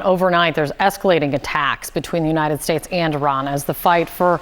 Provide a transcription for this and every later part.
Overnight, there's escalating attacks between the United States and Iran as the fight for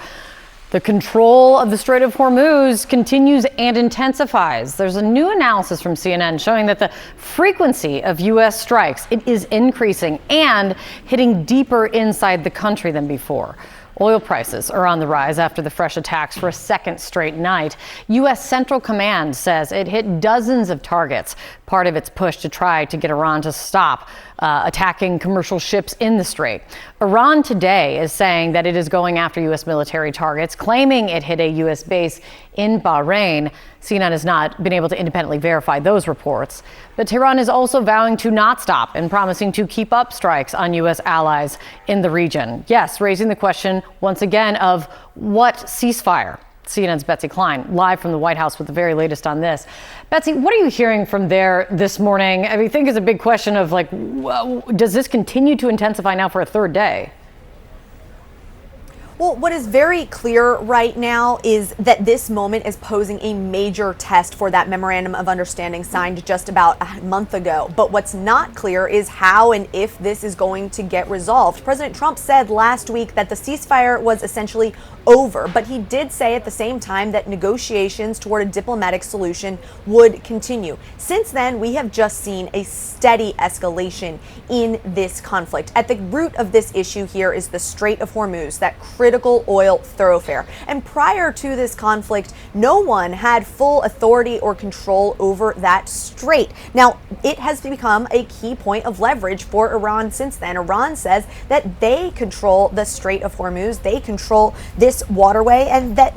the control of the Strait of Hormuz continues and intensifies. There's a new analysis from CNN showing that the frequency of U.S. strikes, it is increasing and hitting deeper inside the country than before. Oil prices are on the rise after the fresh attacks for a second straight night. U.S. Central Command says it hit dozens of targets, part of its push to try to get Iran to stop attacking commercial ships in the Strait. Iran today is saying that it is going after U.S. military targets, claiming it hit a U.S. base in Bahrain. CNN has not been able to independently verify those reports. But Tehran is also vowing to not stop and promising to keep up strikes on U.S. allies in the region. Yes, raising the question once again of what ceasefire? CNN's Betsy Klein, live from the White House with the very latest on this. Betsy, what are you hearing from there this morning? I think it's a big question of does this continue to intensify now for a third day? Well, what is very clear right now is that this moment is posing a major test for that memorandum of understanding signed just about a month ago. But what's not clear is how and if this is going to get resolved. President Trump said last week that the ceasefire was essentially over, but he did say at the same time that negotiations toward a diplomatic solution would continue. Since then, we have just seen a steady escalation in this conflict. At the root of this issue here is the Strait of Hormuz, that critical oil thoroughfare. And prior to this conflict, no one had full authority or control over that strait. Now, it has become a key point of leverage for Iran since then. Iran says that they control the Strait of Hormuz, they control this waterway, and that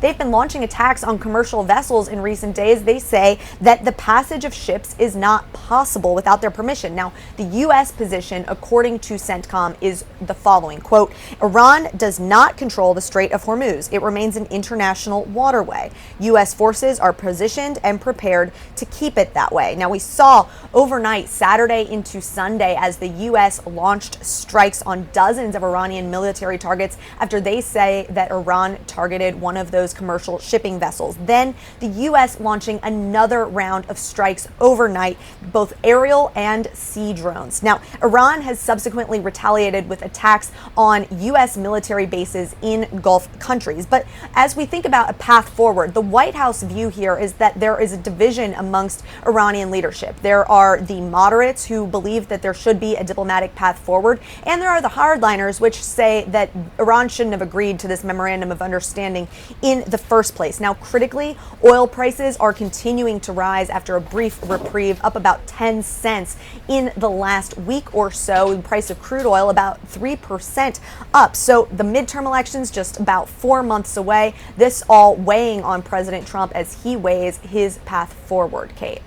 they've been launching attacks on commercial vessels in recent days. They say that the passage of ships is not possible without their permission. Now, the U.S. position, according to CENTCOM, is the following, quote, Iran does not control the Strait of Hormuz. It remains an international waterway. U.S. forces are positioned and prepared to keep it that way. Now, we saw overnight, Saturday into Sunday, as the U.S. launched strikes on dozens of Iranian military targets after they say that Iran targeted one of those commercial shipping vessels. Then the U.S. launching another round of strikes overnight, both aerial and sea drones. Now, Iran has subsequently retaliated with attacks on U.S. military bases in Gulf countries. But as we think about a path forward, the White House view here is that there is a division amongst Iranian leadership. There are the moderates who believe that there should be a diplomatic path forward, and there are the hardliners which say that Iran shouldn't have agreed to this memorandum of understanding in the first place. Now, critically, oil prices are continuing to rise after a brief reprieve, up about 10 cents in the last week or so. The price of crude oil about 3% up. So the midterm elections just about 4 months away. This all weighing on President Trump as he weighs his path forward, Kate.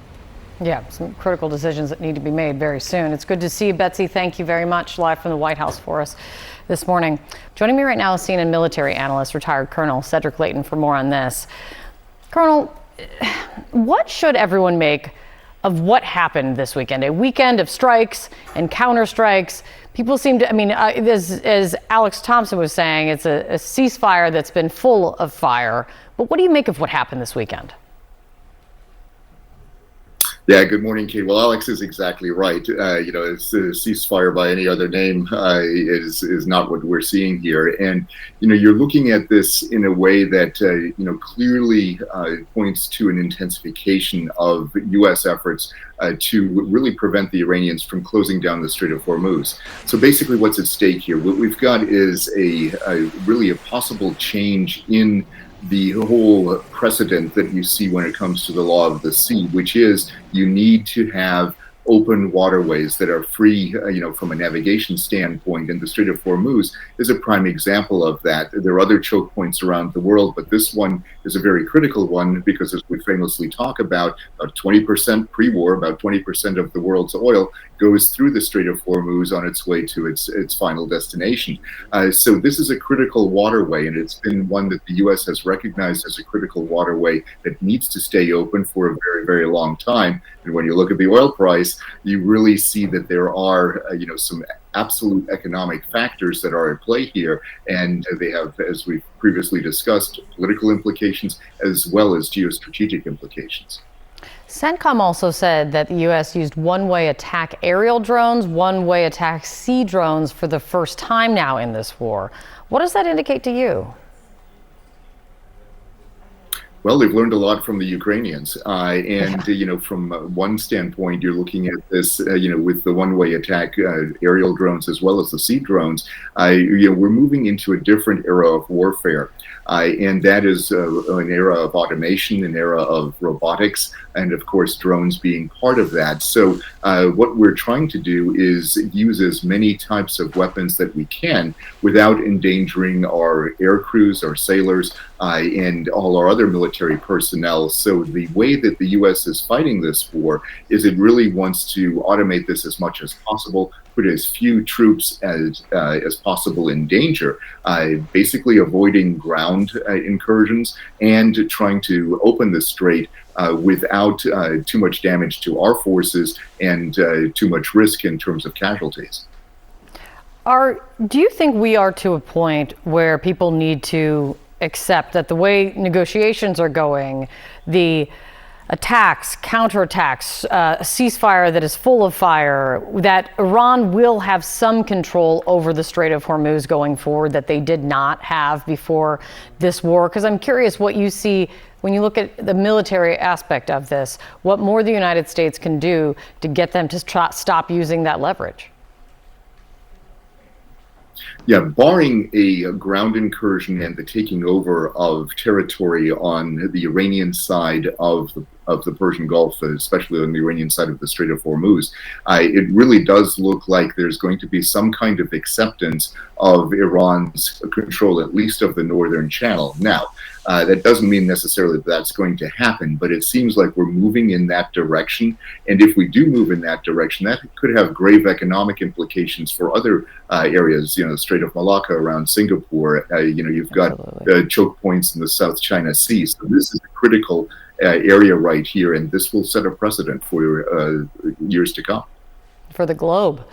Yeah, some critical decisions that need to be made very soon. It's good to see you, Betsy. Thank you very much, live from the White House for us this morning. Joining me right now is CNN military analyst, retired Colonel Cedric Leighton, for more on this. Colonel, what should everyone make of what happened this weekend? A weekend of strikes and counterstrikes. People seem to, as Alex Thompson was saying, it's a ceasefire that's been full of fire. But what do you make of what happened this weekend? Yeah, good morning, Kate. Well, Alex is exactly right. It's a ceasefire by any other name is not what we're seeing here. And, you're looking at this in a way that, clearly points to an intensification of U.S. efforts to really prevent the Iranians from closing down the Strait of Hormuz. So basically what's at stake here, what we've got is really a possible change in the whole precedent that you see when it comes to the law of the sea, which is you need to have open waterways that are free, from a navigation standpoint. And the Strait of Hormuz is a prime example of that. There are other choke points around the world, but this one is a very critical one because, as we famously talk about 20% pre-war, about 20% of the world's oil goes through the Strait of Hormuz on its way to its final destination. So this is a critical waterway, and it's been one that the U.S. has recognized as a critical waterway that needs to stay open for a very, very long time. And when you look at the oil price, you really see that there are, some absolute economic factors that are at play here. And they have, as we previously discussed, political implications as well as geostrategic implications. CENTCOM also said that the U.S. used one-way attack aerial drones, one-way attack sea drones for the first time now in this war. What does that indicate to you? Well, they've learned a lot from the Ukrainians, from one standpoint, you're looking at this, with the one-way attack aerial drones as well as the sea drones. We're moving into a different era of warfare, and that is an era of automation, an era of robotics, and of course drones being part of that. So what we're trying to do is use as many types of weapons that we can without endangering our air crews, our sailors, and all our other military personnel. So the way that the U.S. is fighting this war is it really wants to automate this as much as possible, put as few troops as possible in danger, basically avoiding ground incursions and trying to open the strait without too much damage to our forces and too much risk in terms of casualties. Do you think we are to a point where people need to accept that the way negotiations are going, the attacks, counterattacks, ceasefire that is full of fire, that Iran will have some control over the Strait of Hormuz going forward that they did not have before this war? Because I'm curious what you see when you look at the military aspect of this, what more the United States can do to get them to stop using that leverage. Yeah, barring a ground incursion and the taking over of territory on the Iranian side of the Persian Gulf, especially on the Iranian side of the Strait of Hormuz, it really does look like there's going to be some kind of acceptance of Iran's control, at least of the northern channel. Now, that doesn't mean necessarily that's going to happen, but it seems like we're moving in that direction. And if we do move in that direction, that could have grave economic implications for other areas, the Strait of Malacca around Singapore. You've got choke points in the South China Sea. So this is a critical area right here, and this will set a precedent for years to come. For the globe.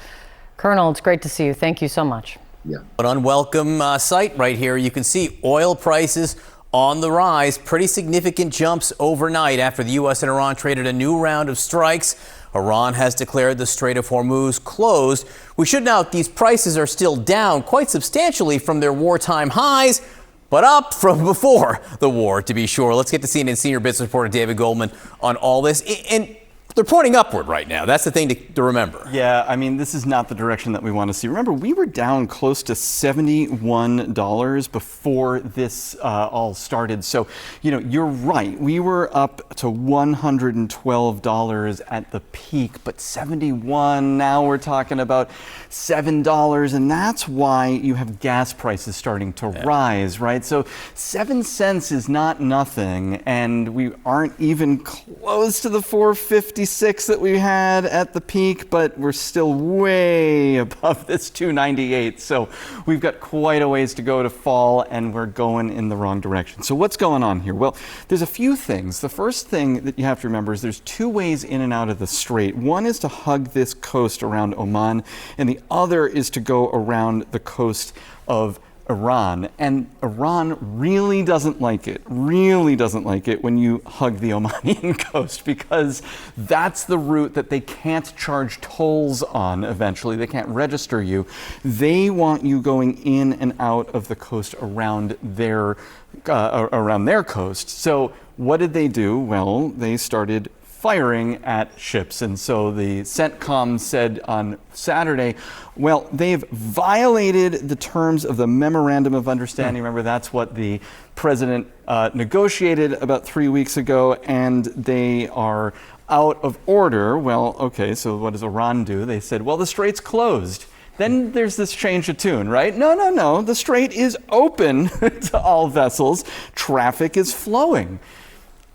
Colonel, it's great to see you. Thank you so much. Yeah. An unwelcome sight right here. You can see oil prices on the rise. Pretty significant jumps overnight after the U.S. and Iran traded a new round of strikes. Iran has declared the Strait of Hormuz closed. We should note these prices are still down quite substantially from their wartime highs, but up from before the war, to be sure. Let's get to CNN senior business reporter David Goldman on all this. And they're pointing upward right now. That's the thing to remember. Yeah, I mean, this is not the direction that we want to see. Remember, we were down close to $71 before this all started. So, you're right. We were up to $112 at the peak, but 71, now we're talking about $7. And that's why you have gas prices starting to rise, right? So 7 cents is not nothing. And we aren't even close to the $4.56 that we had at the peak, but we're still way above this $2.98. So we've got quite a ways to go to fall, and we're going in the wrong direction. So what's going on here? Well, there's a few things. The first thing that you have to remember is there's two ways in and out of the strait. One is to hug this coast around Oman, and the other is to go around the coast of Iran. And Iran really doesn't like it when you hug the Omanian coast, because that's the route that they can't charge tolls on eventually. They can't register you. They want you going in and out of the coast around their coast. So what did they do? Well, they started firing at ships. And so the CENTCOM said on Saturday, well, they've violated the terms of the Memorandum of Understanding. Remember, that's what the president negotiated about 3 weeks ago, and they are out of order. Well, okay, so what does Iran do? They said, well, the strait's closed. Then there's this change of tune, right? No, the strait is open to all vessels. Traffic is flowing.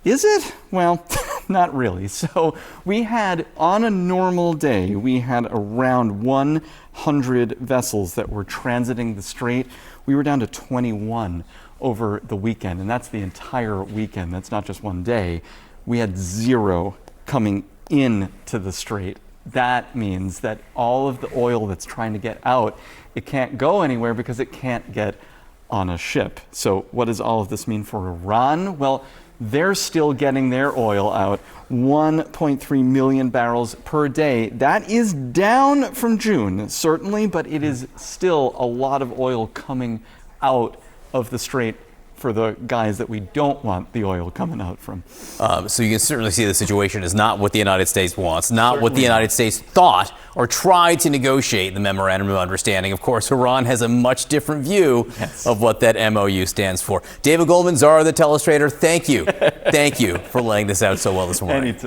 Is it? Well, not really. So we had, on a normal day, we had around 100 vessels that were transiting the strait. We were down to 21 over the weekend, and that's the entire weekend. That's not just one day. We had 0 coming into the strait. That means that all of the oil that's trying to get out, it can't go anywhere because it can't get on a ship. So what does all of this mean for Iran? Well, they're still getting their oil out, 1.3 million barrels per day. That is down from June, certainly, but it is still a lot of oil coming out of the strait for the guys that we don't want the oil coming out from. So you can certainly see the situation is not what the United States wants, not what the United States thought or tried to negotiate the Memorandum of Understanding. Of course, Iran has a much different view of what that MOU stands for. David Goldman, Zara the Telestrator, thank you. Thank you for laying this out so well this morning. Anytime.